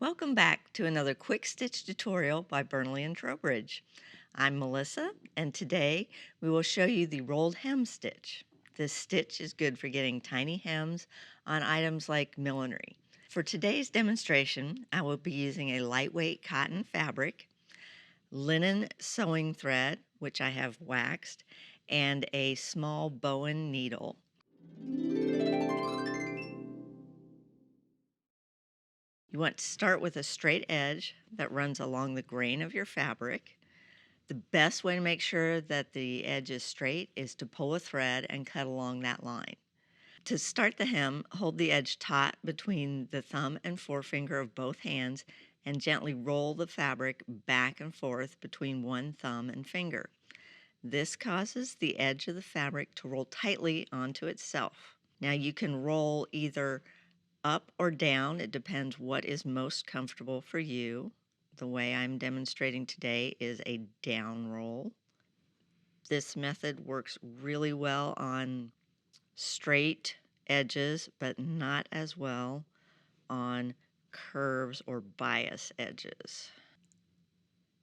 Welcome back to another quick stitch tutorial by Burnley and Trowbridge. I'm Melissa, and today we will show you the rolled hem stitch. This stitch is good for getting tiny hems on items like millinery. For today's demonstration, I will be using a lightweight cotton fabric, linen sewing thread, which I have waxed, and a small bowen needle. You want to start with a straight edge that runs along the grain of your fabric. The best way to make sure that the edge is straight is to pull a thread and cut along that line. To start the hem, hold the edge taut between the thumb and forefinger of both hands and gently roll the fabric back and forth between one thumb and finger. This causes the edge of the fabric to roll tightly onto itself. Now you can roll either up or down. It depends what is most comfortable for you. The way I'm demonstrating today is a down roll. This method works really well on straight edges, but not as well on curves or bias edges.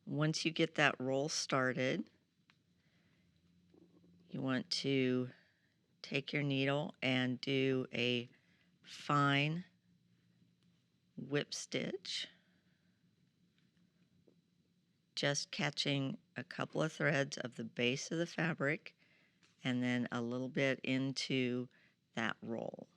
Once you get that roll started, you want to take your needle and do a fine whip stitch, just catching a couple of threads of the base of the fabric and then a little bit into that roll.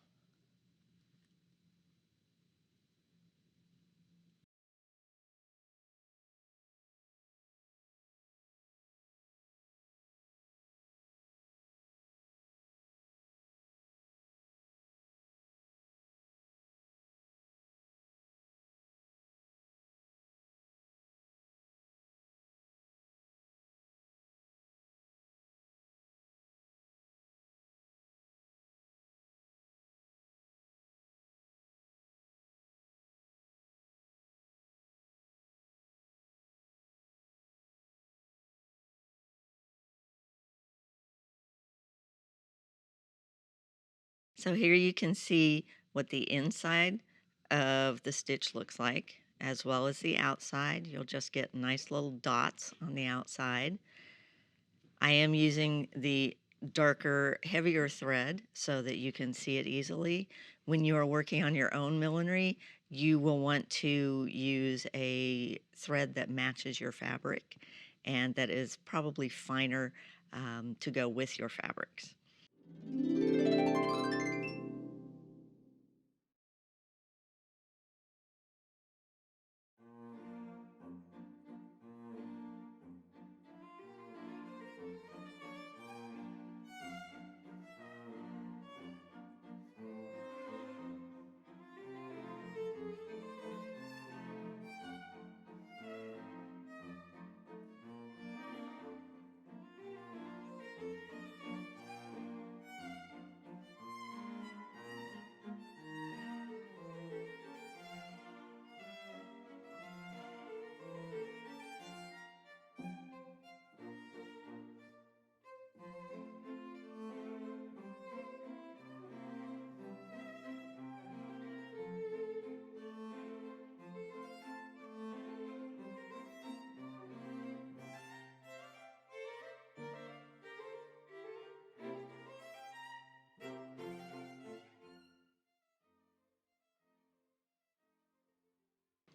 So here you can see what the inside of the stitch looks like, as well as the outside. You'll just get nice little dots on the outside. I am using the darker, heavier thread so that you can see it easily. When you are working on your own millinery, you will want to use a thread that matches your fabric and that is probably finer to go with your fabrics.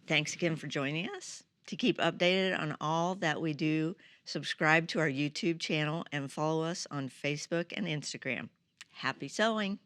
Thanks again for joining us. To keep updated on all that we do, subscribe to our YouTube channel and follow us on Facebook and Instagram. Happy sewing!